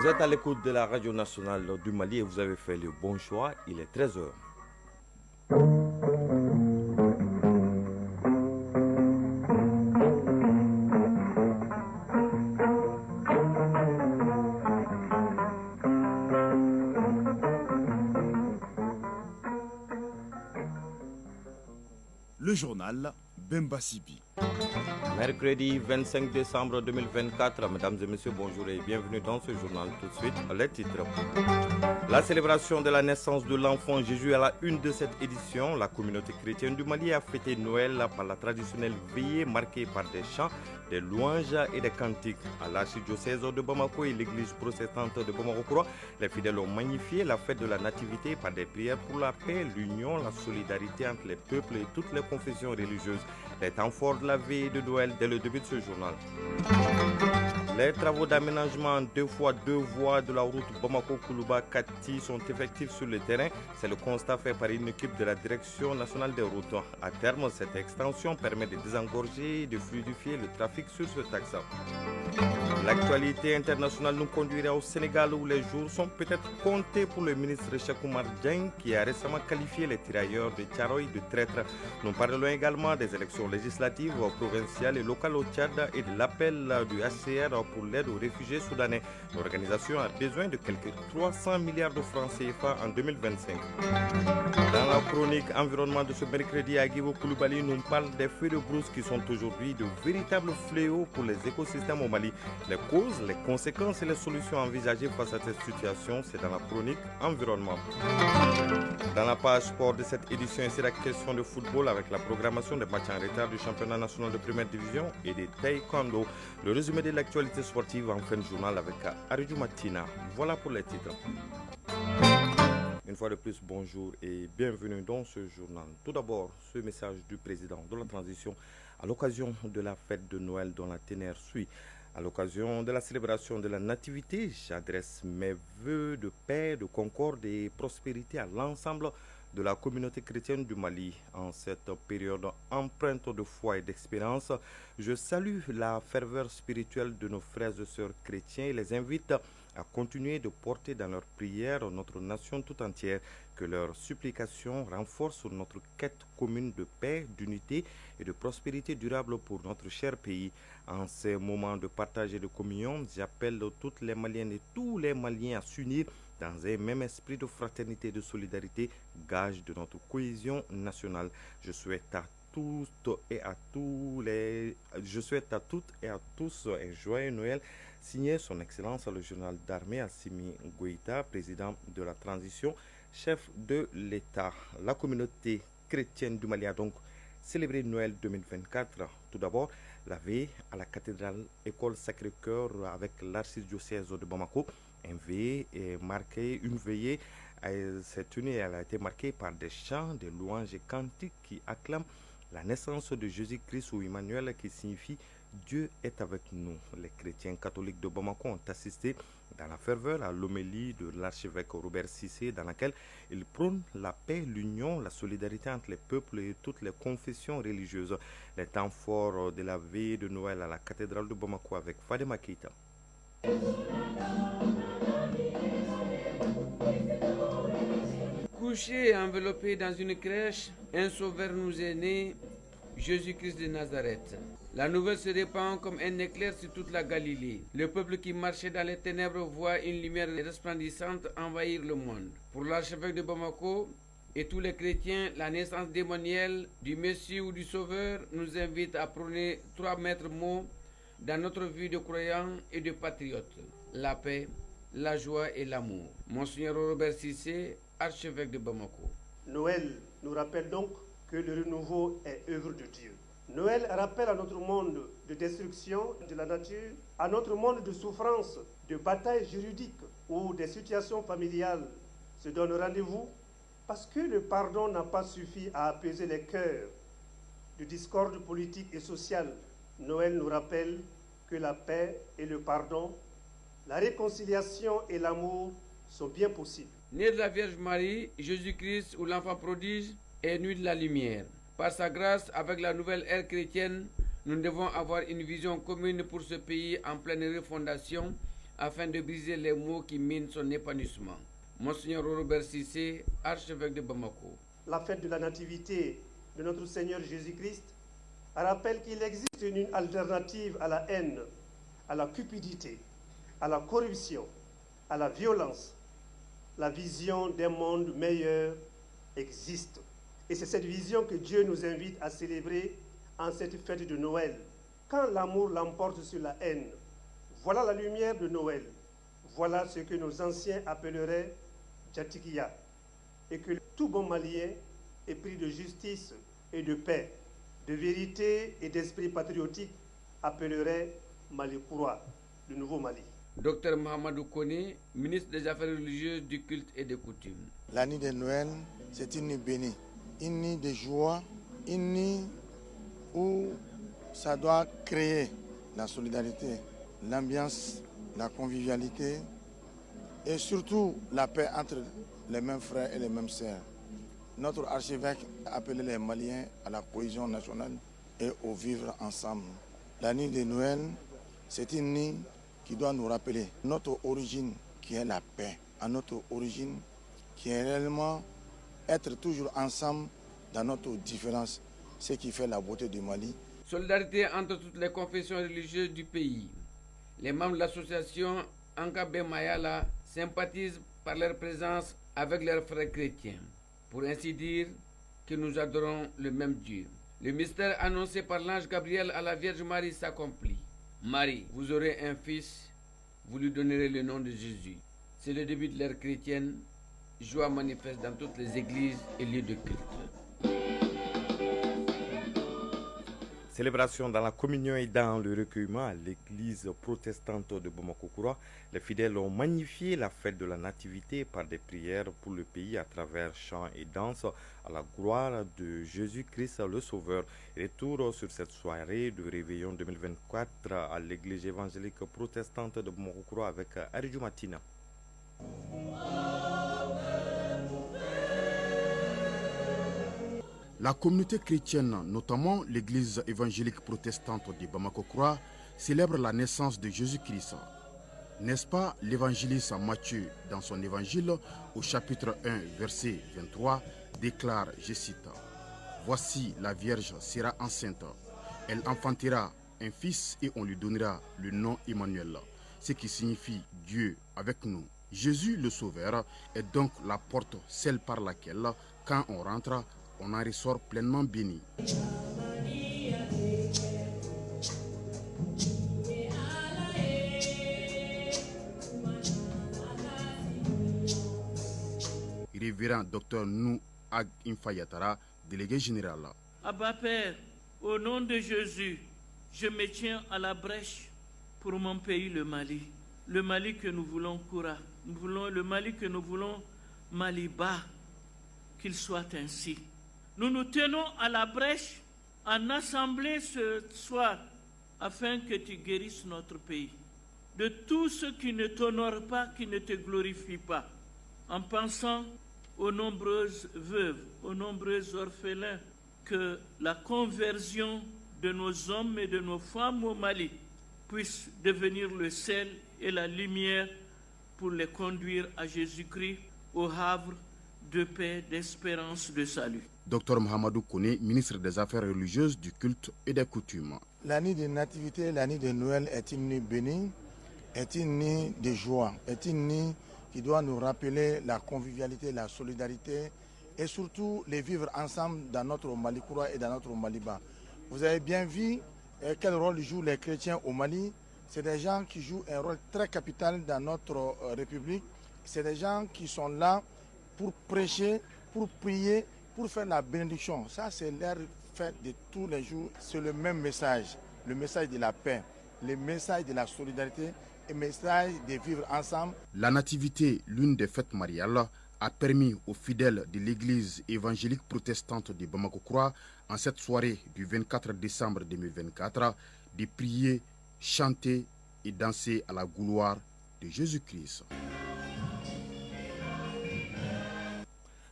Vous êtes à l'écoute de la radio nationale du Mali et vous avez fait le bon choix. Il est 13 heures. Le journal Bemba Sibi. Mercredi 25 décembre 2024, mesdames et messieurs, bonjour et bienvenue dans ce journal. Tout de suite, les titres. La célébration de la naissance de l'enfant Jésus à la une de cette édition. La communauté chrétienne du Mali a fêté Noël par la traditionnelle veillée marquée par des chants, des louanges et des cantiques. À l'archidiocèse de Bamako et l'église protestante de Bamako, les fidèles ont magnifié la fête de la nativité par des prières pour la paix, l'union, la solidarité entre les peuples et toutes les confessions religieuses. Les temps forts de la veille de Noël dès le début de ce journal. Les travaux d'aménagement 2x2 voies de la route Bamako-Koulouba-Kati sont effectifs sur le terrain. C'est le constat fait par une équipe de la Direction nationale des routes. À terme, cette extension permet de désengorger et de fluidifier le trafic sur ce axe. L'actualité internationale nous conduirait au Sénégal où les jours sont peut-être comptés pour le ministre Cheikh Oumar Diagne qui a récemment qualifié les tirailleurs de Thiaroye de traîtres. Nous parlons également des élections législatives, provinciales et locales au Tchad et de l'appel du HCR pour l'aide aux réfugiés soudanais. L'organisation a besoin de quelques 300 milliards de francs CFA en 2025. Dans la chronique environnement de ce mercredi à Guibo Koulibaly, nous parle des feux de brousse qui sont aujourd'hui de véritables fléaux pour les écosystèmes au Mali. Les causes, les conséquences et les solutions envisagées face à cette situation, c'est dans la chronique environnement. Dans la page sport de cette édition, c'est la question de football avec la programmation des matchs en retard du championnat national de première division et des taekwondo. Le résumé de l'actualité sportive en fin de journal avec Aridou Matina. Voilà pour les titres. Une fois de plus, bonjour et bienvenue dans ce journal. Tout d'abord, ce message du président de la transition à l'occasion de la fête de Noël dont la ténère suit. À l'occasion de la célébration de la nativité, j'adresse mes vœux de paix, de concorde et prospérité à l'ensemble de la communauté chrétienne du Mali. En cette période empreinte de foi et d'expérience, je salue la ferveur spirituelle de nos frères et sœurs chrétiens et les invite à continuer de porter dans leurs prières notre nation tout entière, que leurs supplications renforcent notre quête commune de paix, d'unité et de prospérité durable pour notre cher pays. En ces moments de partage et de communion, j'appelle toutes les Maliennes et tous les Maliens à s'unir dans un même esprit de fraternité et de solidarité, gage de notre cohésion nationale. Je souhaite à toutes et à tous un joyeux Noël. Signé son Excellence le général d'armée Assimi Goïta, président de la transition, chef de l'État. La communauté chrétienne du Mali a donc célébré Noël 2024. Tout d'abord, la veille à la cathédrale École Sacré-Cœur avec l'archidiocèse de Bamako. Une veillée cette nuit, elle a été marquée par des chants, des louanges et cantiques qui acclament la naissance de Jésus-Christ ou Emmanuel qui signifie Dieu est avec nous. Les chrétiens catholiques de Bamako ont assisté dans la ferveur à l'homélie de l'archevêque Robert Cissé dans laquelle il prône la paix, l'union, la solidarité entre les peuples et toutes les confessions religieuses. Les temps forts de la veille de Noël à la cathédrale de Bamako avec Fadema Keita. Couché et enveloppé dans une crèche, un sauveur nous est né, Jésus-Christ de Nazareth. La nouvelle se répand comme un éclair sur toute la Galilée. Le peuple qui marchait dans les ténèbres voit une lumière resplendissante envahir le monde. Pour l'archevêque de Bamako et tous les chrétiens, la naissance démonielle du Messie ou du Sauveur nous invite à prôner 3 maîtres mots dans notre vie de croyants et de patriotes: la paix, la joie et l'amour. Monseigneur Robert Cissé, archevêque de Bamako. Noël nous rappelle donc que le renouveau est œuvre de Dieu. Noël rappelle à notre monde de destruction de la nature, à notre monde de souffrance, de batailles juridiques où des situations familiales se donnent rendez-vous, parce que le pardon n'a pas suffi à apaiser les cœurs de discorde politique et sociale. Noël nous rappelle que la paix et le pardon, la réconciliation et l'amour sont bien possibles. Né de la Vierge Marie, Jésus-Christ ou l'enfant prodige est né de la lumière. Par sa grâce, avec la nouvelle ère chrétienne, nous devons avoir une vision commune pour ce pays en pleine refondation, afin de briser les maux qui minent son épanouissement. Monseigneur Robert Cissé, archevêque de Bamako. La fête de la Nativité de notre Seigneur Jésus-Christ rappelle qu'il existe une alternative à la haine, à la cupidité, à la corruption, à la violence. La vision d'un monde meilleur existe. Et c'est cette vision que Dieu nous invite à célébrer en cette fête de Noël. Quand l'amour l'emporte sur la haine, voilà la lumière de Noël. Voilà ce que nos anciens appelleraient Djatikia. Et que tout bon Malien est pris de justice et de paix, de vérité et d'esprit patriotique appellerait Mali Koura, le nouveau Mali. Docteur Mohamedou Kone, ministre des Affaires religieuses, du culte et des coutumes. La nuit de Noël, c'est une nuit bénie, une nuit de joie, une nuit où ça doit créer la solidarité, l'ambiance, la convivialité et surtout la paix entre les mêmes frères et les mêmes sœurs. Notre archevêque a appelé les Maliens à la cohésion nationale et au vivre ensemble. La nuit de Noël, c'est une nuit qui doit nous rappeler notre origine qui est la paix, à notre origine qui est réellement être toujours ensemble dans notre différence, ce qui fait la beauté du Mali. Solidarité entre toutes les confessions religieuses du pays. Les membres de l'association Ankabe Mayala sympathisent par leur présence avec leurs frères chrétiens, pour ainsi dire que nous adorons le même Dieu. Le mystère annoncé par l'ange Gabriel à la Vierge Marie s'accomplit. Marie, vous aurez un fils, vous lui donnerez le nom de Jésus. C'est le début de l'ère chrétienne, joie manifeste dans toutes les églises et lieux de culte. Célébration dans la communion et dans le recueillement à l'église protestante de Bamako-Koura. Les fidèles ont magnifié la fête de la Nativité par des prières pour le pays à travers chants et danses à la gloire de Jésus-Christ le Sauveur. Retour sur cette soirée de réveillon 2024 à l'église évangélique protestante de Bamako-Koura avec Aridjou Matina. La communauté chrétienne, notamment l'église évangélique protestante de Bamako-Koura, célèbre la naissance de Jésus-Christ. N'est-ce pas l'évangéliste Matthieu, dans son évangile, au chapitre 1, verset 23, déclare, je cite, « Voici la Vierge sera enceinte, elle enfantera un fils et on lui donnera le nom Emmanuel, ce qui signifie Dieu avec nous. » Jésus le Sauveur est donc la porte, celle par laquelle, quand on rentre, on en ressort pleinement béni. Révérend Dr Nou Ag Infayatara, délégué général. Abba Père, au nom de Jésus, je me tiens à la brèche pour mon pays, le Mali. Le Mali que nous voulons Koura. Le Mali que nous voulons Maliba. Qu'il soit ainsi. Nous nous tenons à la brèche en assemblée ce soir afin que tu guérisses notre pays de tout ce qui ne t'honore pas, qui ne te glorifie pas, en pensant aux nombreuses veuves, aux nombreux orphelins, que la conversion de nos hommes et de nos femmes au Mali puisse devenir le sel et la lumière pour les conduire à Jésus-Christ, au havre de paix, d'espérance, de salut. Dr Mohamedou Kone, ministre des Affaires religieuses, du culte et des coutumes. La nuit de Nativité, la nuit de Noël est une nuit bénie, est une nuit de joie, est une nuit qui doit nous rappeler la convivialité, la solidarité et surtout les vivre ensemble dans notre Mali Koura et dans notre Maliba. Vous avez bien vu quel rôle jouent les chrétiens au Mali. C'est des gens qui jouent un rôle très capital dans notre République. C'est des gens qui sont là pour prêcher, pour prier, pour faire la bénédiction. Ça, c'est leur fête de tous les jours. C'est le même message, le message de la paix, le message de la solidarité et le message de vivre ensemble. La Nativité, l'une des fêtes mariales, a permis aux fidèles de l'église évangélique protestante de Bamako-Koura, en cette soirée du 24 décembre 2024, de prier, chanter et danser à la gloire de Jésus-Christ.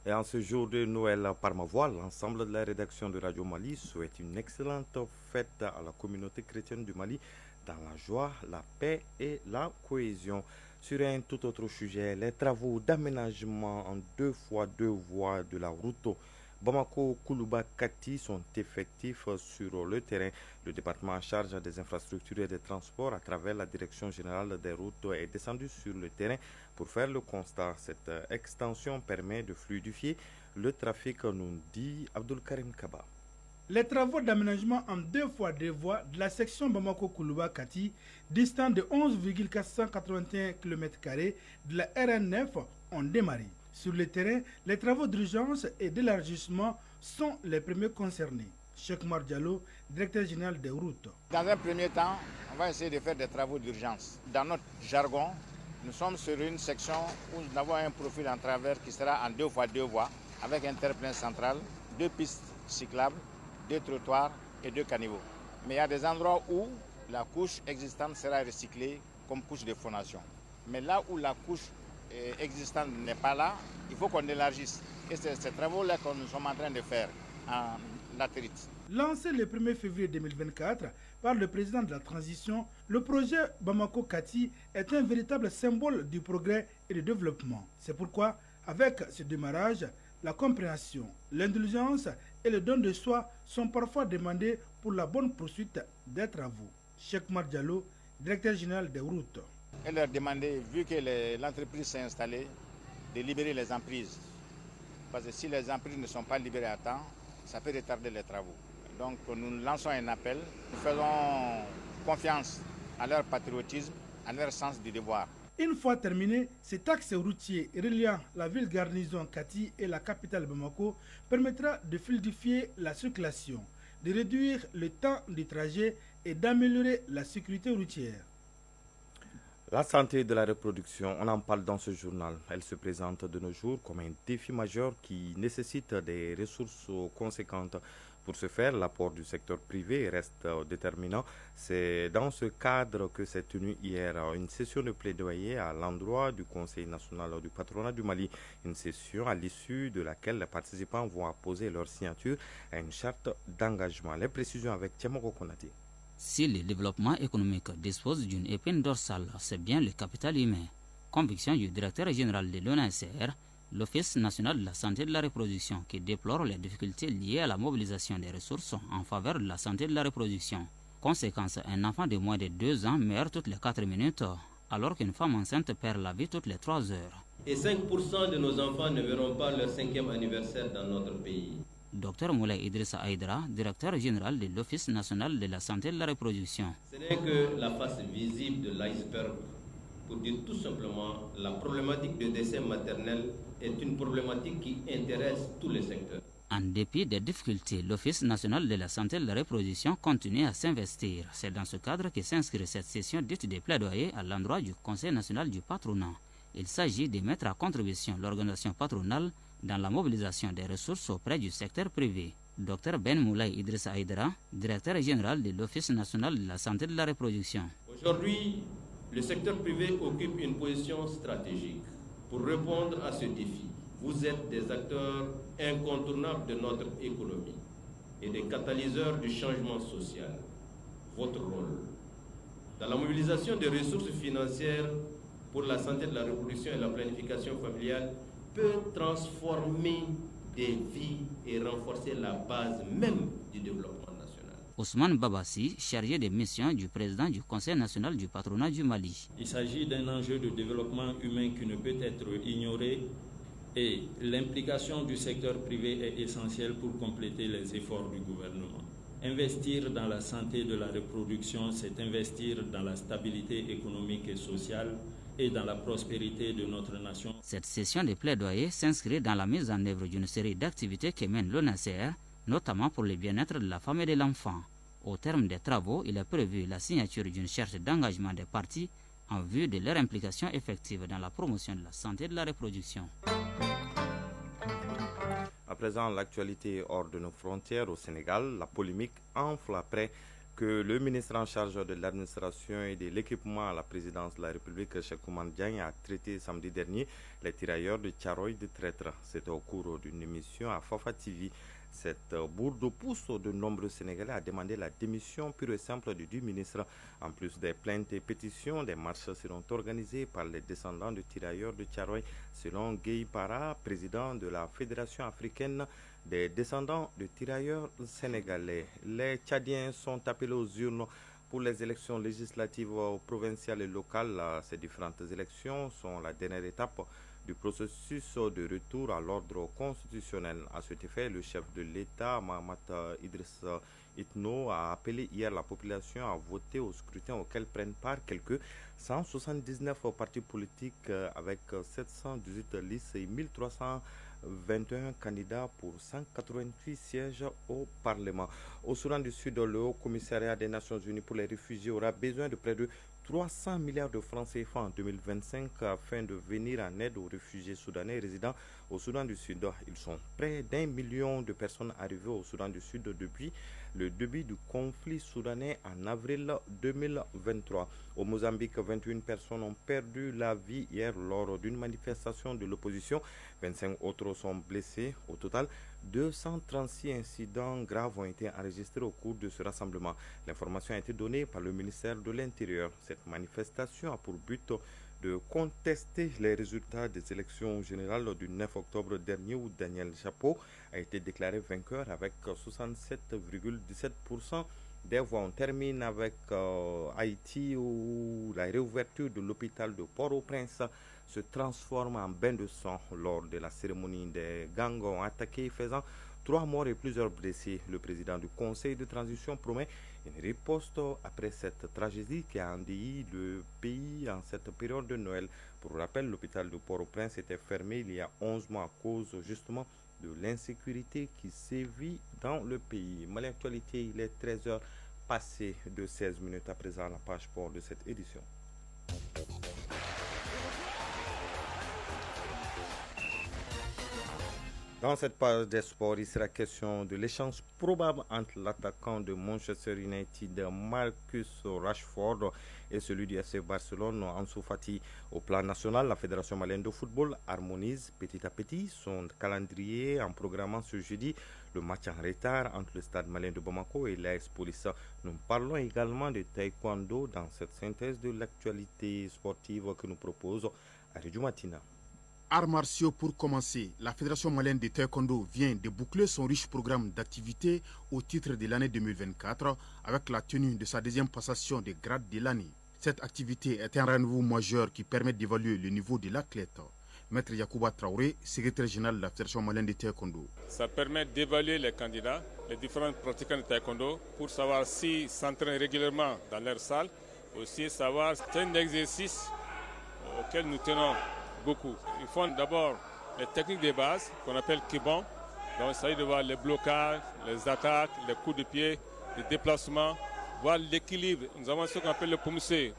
Et en ce jour de Noël par ma voix, l'ensemble de la rédaction de Radio Mali souhaite une excellente fête à la communauté chrétienne du Mali dans la joie, la paix et la cohésion. Sur un tout autre sujet, les travaux d'aménagement en 2x2 voies de la route Bamako-Koulouba-Kati sont effectifs sur le terrain. Le département en charge des infrastructures et des transports à travers la Direction générale des routes est descendu sur le terrain pour faire le constat. Cette extension permet de fluidifier le trafic, nous dit Abdul Karim Kaba. Les travaux d'aménagement en 2x2 voies de la section Bamako-Koulouba-Kati, distant de 11,481 km² de la RN9, ont démarré. Sur le terrain, les travaux d'urgence et d'élargissement sont les premiers concernés. Cheikh Mar Diallo, directeur général des routes. Dans un premier temps, on va essayer de faire des travaux d'urgence. Dans notre jargon, nous sommes sur une section où nous avons un profil en travers qui sera en 2x2 voies, avec un terre-plein central, 2 pistes cyclables, 2 trottoirs et 2 caniveaux. Mais il y a des endroits où la couche existante sera recyclée comme couche de fondation. Mais là où la couche existante n'est pas là, il faut qu'on élargisse. Et c'est ces travaux-là que nous sommes en train de faire en latérite. Lancé le 1er février 2024 par le président de la transition, le projet Bamako-Kati est un véritable symbole du progrès et du développement. C'est pourquoi, avec ce démarrage, la compréhension, l'indulgence et le don de soi sont parfois demandés pour la bonne poursuite des travaux. Cheikh Mar Diallo, directeur général des routes. Et leur demander, vu que l'entreprise s'est installée, de libérer les emprises. Parce que si les emprises ne sont pas libérées à temps, ça peut retarder les travaux. Donc nous lançons un appel, nous faisons confiance à leur patriotisme, à leur sens du devoir. Une fois terminé, cet axe routier reliant la ville garnison Kati et la capitale Bamako permettra de fluidifier la circulation, de réduire le temps du trajet et d'améliorer la sécurité routière. La santé de la reproduction, on en parle dans ce journal. Elle se présente de nos jours comme un défi majeur qui nécessite des ressources conséquentes. Pour ce faire, l'apport du secteur privé reste déterminant. C'est dans ce cadre que s'est tenue hier une session de plaidoyer à l'endroit du Conseil national du patronat du Mali. Une session à l'issue de laquelle les participants vont apposer leur signature à une charte d'engagement. Les précisions avec Tiamoko Konati. Si le développement économique dispose d'une épine dorsale, c'est bien le capital humain. Conviction du directeur général de l'ONACR, l'Office national de la santé de la reproduction, qui déplore les difficultés liées à la mobilisation des ressources en faveur de la santé de la reproduction. Conséquence, un enfant de moins de 2 ans meurt toutes les 4 minutes, alors qu'une femme enceinte perd la vie toutes les 3 heures. Et 5% de nos enfants ne verront pas leur 5e anniversaire dans notre pays. Dr Moulay Idrissa Aïdra, directeur général de l'Office national de la santé de la reproduction. Ce n'est que la face visible de l'iceberg. Pour dire tout simplement, la problématique de décès maternel est une problématique qui intéresse tous les secteurs. En dépit des difficultés, l'Office national de la santé de la reproduction continue à s'investir. C'est dans ce cadre que s'inscrit cette session dite de plaidoyer à l'endroit du Conseil national du patronat. Il s'agit de mettre à contribution l'organisation patronale dans la mobilisation des ressources auprès du secteur privé. Dr Ben Moulay Idrissa Aïdra, directeur général de l'Office national de la santé de la reproduction. Aujourd'hui, le secteur privé occupe une position stratégique pour répondre à ce défi. Vous êtes des acteurs incontournables de notre économie et des catalyseurs du changement social. Votre rôle dans la mobilisation des ressources financières pour la santé de la reproduction et la planification familiale peut transformer des vies et renforcer la base même du développement national. Ousmane Babassi, chargé des missions du président du Conseil national du patronat du Mali. Il s'agit d'un enjeu de développement humain qui ne peut être ignoré et l'implication du secteur privé est essentielle pour compléter les efforts du gouvernement. Investir dans la santé de la reproduction, c'est investir dans la stabilité économique et sociale et dans la prospérité de notre nation. Cette session de plaidoyer s'inscrit dans la mise en œuvre d'une série d'activités que mène l'ONACR, notamment pour le bien-être de la femme et de l'enfant. Au terme des travaux, il est prévu la signature d'une charte d'engagement des parties en vue de leur implication effective dans la promotion de la santé de la reproduction. À présent, l'actualité hors de nos frontières au Sénégal, la polémique enfle après que le ministre en charge de l'administration et de l'équipement à la présidence de la République, Cheikh Oumar Diagne, a traité samedi dernier les tirailleurs de Thiaroye de traître. C'était au cours d'une émission à Fafa TV. Cette bourde pousse de nombreux Sénégalais à demander la démission pure et simple du ministre. En plus des plaintes et pétitions, des marches seront organisées par les descendants de tirailleurs de Thiaroye, selon Gueye Para, président de la Fédération africaine des descendants de tirailleurs sénégalais. Les Tchadiens sont appelés aux urnes pour les élections législatives provinciales et locales. Ces différentes élections sont la dernière étape du processus de retour à l'ordre constitutionnel. À cet effet, le chef de l'État, Mahamat Idriss Itno, a appelé hier la population à voter au scrutin auquel prennent part quelques 179 partis politiques avec 718 listes et 1321 candidats pour 188 sièges au Parlement. Au Soudan du Sud, le Haut Commissariat des Nations Unies pour les réfugiés aura besoin de près de 300 milliards de francs CFA en 2025 afin de venir en aide aux réfugiés soudanais résidant au Soudan du Sud. Ils sont près d'1 million de personnes arrivées au Soudan du Sud depuis le début du conflit soudanais en avril 2023. Au Mozambique, 21 personnes ont perdu la vie hier lors d'une manifestation de l'opposition. 25 autres sont blessés. Au total, 236 incidents graves ont été enregistrés au cours de ce rassemblement. L'information a été donnée par le ministère de l'Intérieur. Cette manifestation a pour but de contester les résultats des élections générales du 9 octobre dernier où Daniel Chapo a été déclaré vainqueur avec 67,17% des voix. On termine avec Haïti où la réouverture de l'hôpital de Port-au-Prince se transforme en bain de sang lors de la cérémonie. Des gangs ont attaqué faisant 3 morts et plusieurs blessés. Le président du conseil de transition promet une riposte après cette tragédie qui a endeuillé le pays en cette période de Noël. Pour rappel, l'hôpital de Port-au-Prince était fermé il y a 11 mois à cause justement de l'insécurité qui sévit dans le pays. Mais l'actualité, il est 13h passé de 16 minutes à présent à la page sport de cette édition. Dans cette page des sports, il sera question de l'échange probable entre l'attaquant de Manchester United, Marcus Rashford, et celui du FC Barcelone, Ansu Fati. Au plan national, la Fédération malienne de football harmonise petit à petit son calendrier en programmant ce jeudi le match en retard entre le stade malien de Bamako et l'AS Police. Nous parlons également de taekwondo dans cette synthèse de l'actualité sportive que nous propose Aridou Matina. Arts martiaux pour commencer, la Fédération malienne de taekwondo vient de boucler son riche programme d'activités au titre de l'année 2024 avec la tenue de sa deuxième passation des grades de l'année. Cette activité est un rendez-vous majeur qui permet d'évaluer le niveau de l'athlète. Maître Yacouba Traoré, secrétaire général de la Fédération malienne de taekwondo. Ça permet d'évaluer les candidats, les différents pratiquants de taekwondo pour savoir s'ils s'entraînent régulièrement dans leur salle, aussi savoir c'est un exercice auquel nous tenons beaucoup. Ils font d'abord les techniques de base qu'on appelle Kibon. Donc il s'agit de voir les blocages, les attaques, les coups de pied, les déplacements, voir l'équilibre. Nous avons ce qu'on appelle le Pumse,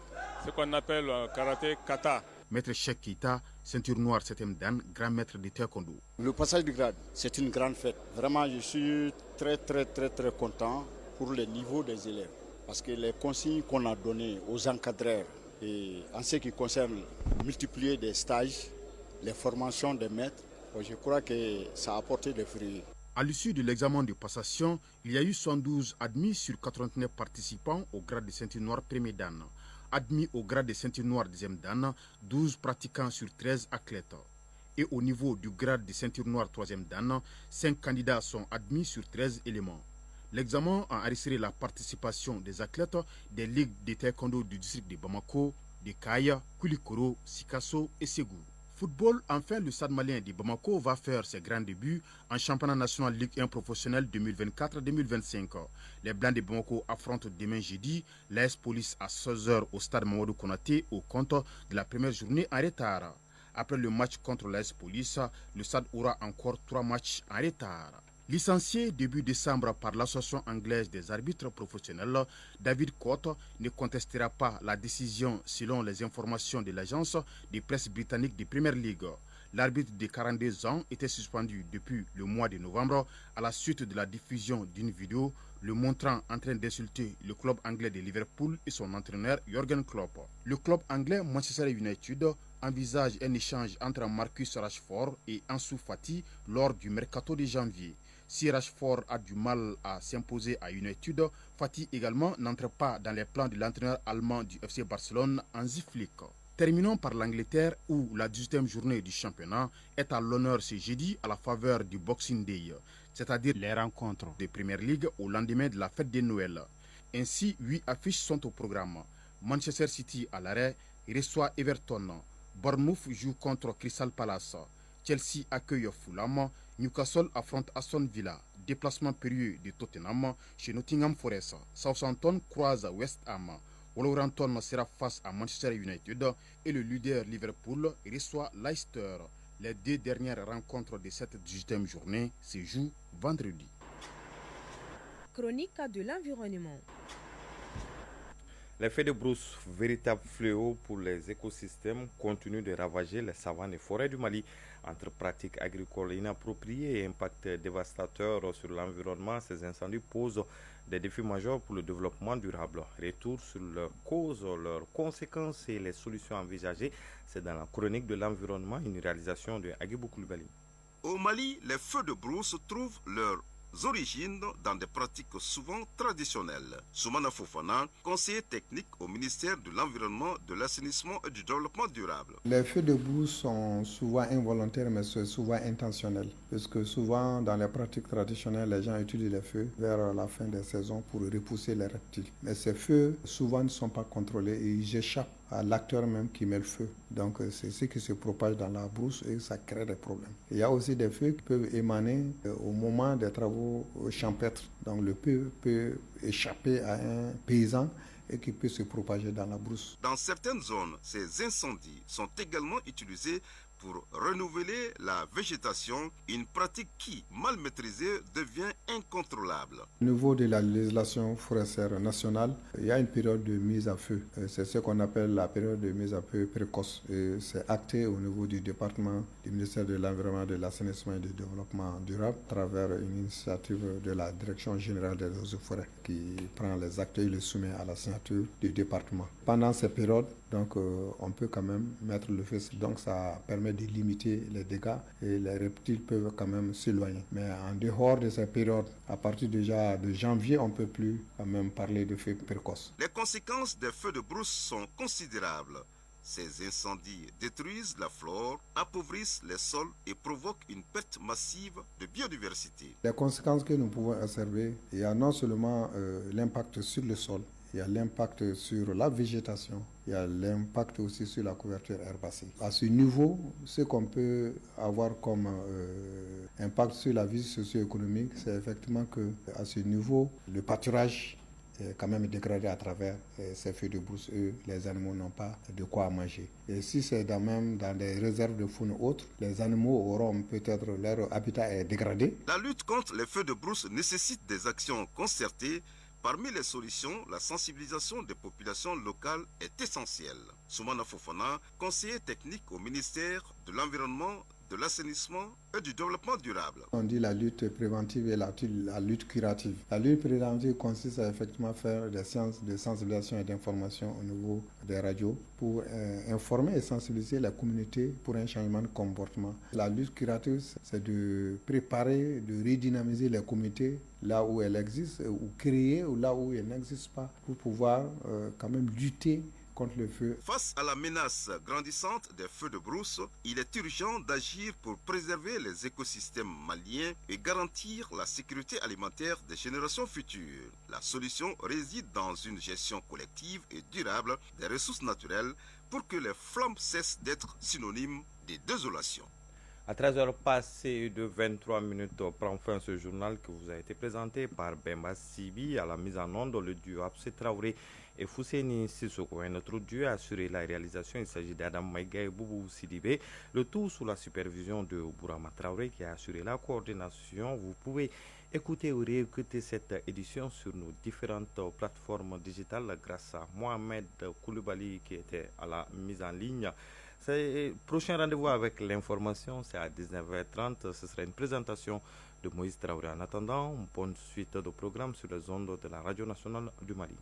ce qu'on appelle karaté kata. Maître Cheikh Keita, ceinture noire 7e dan, grand maître de taekwondo. Le passage du grade, c'est une grande fête. Vraiment, je suis très content pour le niveau des élèves. Parce que les consignes qu'on a données aux encadreurs, et en ce qui concerne multiplier des stages, les formations des maîtres, je crois que ça a apporté des fruits. À l'issue de l'examen de passation, il y a eu 112 admis sur 89 participants au grade de ceinture noire 1er dan. Admis au grade de ceinture noire 2e dan, 12 pratiquants sur 13 athlètes. Et au niveau du grade de ceinture noire 3e dan, 5 candidats sont admis sur 13 éléments. L'examen a enregistré la participation des athlètes des ligues de taekwondo du district de Bamako, de Kaya, Koulikoro, Sikasso et Ségou. Football, enfin, le Stade malien de Bamako va faire ses grands débuts en championnat national Ligue 1 professionnel 2024-2025. Les Blancs de Bamako affrontent demain jeudi l'AS Police à 16h au Stade Mamadou Konaté au compte de la première journée en retard. Après le match contre l'AS Police, le Stade aura encore 3 matchs en retard. Licencié début décembre par l'association anglaise des arbitres professionnels, David Cotte ne contestera pas la décision selon les informations de l'agence de presse britannique de Premier League. L'arbitre de 42 ans était suspendu depuis le mois de novembre à la suite de la diffusion d'une vidéo le montrant en train d'insulter le club anglais de Liverpool et son entraîneur Jürgen Klopp. Le club anglais Manchester United envisage un échange entre Marcus Rashford et Ansu Fati lors du mercato de janvier. Si Rashford a du mal à s'imposer à une étude, Fati également n'entre pas dans les plans de l'entraîneur allemand du FC Barcelone, Hansi Flick. Terminons par l'Angleterre où la 18e journée du championnat est à l'honneur ce jeudi à la faveur du Boxing Day, c'est-à-dire les rencontres de Premier League au lendemain de la fête de Noël. Ainsi, 8 affiches sont au programme. Manchester City à l'arrêt reçoit Everton. Bournemouth joue contre Crystal Palace. Chelsea accueille Fulham. Newcastle affronte Aston Villa. Déplacement périlleux de Tottenham chez Nottingham Forest. Southampton croise West Ham. Wolverhampton sera face à Manchester United et le leader Liverpool reçoit Leicester. Les 2 dernières rencontres de cette 18e journée se jouent vendredi. Chronique de l'environnement. Les feux de brousse, véritable fléau pour les écosystèmes, continuent de ravager les savanes et forêts du Mali. Entre pratiques agricoles inappropriées et impacts dévastateurs sur l'environnement, ces incendies posent des défis majeurs pour le développement durable. Retour sur leurs causes, leurs conséquences et les solutions envisagées, c'est dans la chronique de l'environnement, une réalisation de Agibou Koulibaly. Au Mali, les feux de brousse trouvent leur origines dans des pratiques souvent traditionnelles. Soumana Fofana, conseiller technique au ministère de l'Environnement, de l'Assainissement et du Développement durable. Les feux de brousse sont souvent involontaires mais c'est souvent intentionnel. Parce que souvent dans les pratiques traditionnelles, les gens utilisent les feux vers la fin des saisons pour repousser les reptiles. Mais ces feux souvent ne sont pas contrôlés et ils échappent à l'acteur même qui met le feu. Donc c'est ce qui se propage dans la brousse et ça crée des problèmes. Il y a aussi des feux qui peuvent émaner au moment des travaux champêtres. Donc le feu peut échapper à un paysan et qui peut se propager dans la brousse. Dans certaines zones, ces incendies sont également utilisés pour renouveler la végétation, une pratique qui, mal maîtrisée, devient incontrôlable. Au niveau de la législation forestière nationale, il y a une période de mise à feu. C'est ce qu'on appelle la période de mise à feu précoce. Et c'est acté au niveau du département du ministère de l'Environnement, de l'Assainissement et du Développement durable à travers une initiative de la Direction générale des eaux et forêts qui prend les actes et les soumet à la signature du département. Pendant ces périodes, donc on peut quand même mettre le feu. Donc ça permet de limiter les dégâts et les reptiles peuvent quand même s'éloigner. Mais en dehors de ces périodes, à partir déjà de janvier, on ne peut plus quand même parler de feux précoces. Les conséquences des feux de brousse sont considérables. Ces incendies détruisent la flore, appauvrissent les sols et provoquent une perte massive de biodiversité. Les conséquences que nous pouvons observer, il y a non seulement l'impact sur le sol, il y a l'impact sur la végétation, il y a l'impact aussi sur la couverture herbacée. À ce niveau, ce qu'on peut avoir comme impact sur la vie socio-économique, c'est effectivement qu'à ce niveau, le pâturage est quand même dégradé à travers ces feux de brousse. Les animaux n'ont pas de quoi manger. Et si c'est même dans des réserves de faune autres, les animaux auront peut-être leur habitat est dégradé. La lutte contre les feux de brousse nécessite des actions concertées. Parmi les solutions, la sensibilisation des populations locales est essentielle. Soumana Fofana, conseiller technique au ministère de l'Environnement, de l'Assainissement et du Développement durable. On dit la lutte préventive et la lutte curative. La lutte préventive consiste à effectivement faire des séances de sensibilisation et d'information au niveau des radios pour informer et sensibiliser la communauté pour un changement de comportement. La lutte curative, c'est de préparer, de redynamiser les communautés là où elles existent ou créer ou là où elles n'existent pas pour pouvoir quand même lutter contre le feu. Face à la menace grandissante des feux de brousse, il est urgent d'agir pour préserver les écosystèmes maliens et garantir la sécurité alimentaire des générations futures. La solution réside dans une gestion collective et durable des ressources naturelles pour que les flammes cessent d'être synonymes de désolation. À 13h passées de 23 minutes, prend fin ce journal qui vous a été présenté par Bemba Sibi à la mise en onde, le duo Abse Traoré et Fousséni Sissoko. Un autre duo a assuré la réalisation. Il s'agit d'Adam Maïga et Boubou Sidibé. Le tout sous la supervision de Bourama Traoré qui a assuré la coordination. Vous pouvez écouter ou réécouter cette édition sur nos différentes plateformes digitales grâce à Mohamed Koulibaly qui était à la mise en ligne. Prochain rendez-vous avec l'information, c'est à 19h30. Ce sera une présentation de Moïse Traoré. En attendant, une bonne suite de programmes sur les ondes de la Radio nationale du Mali.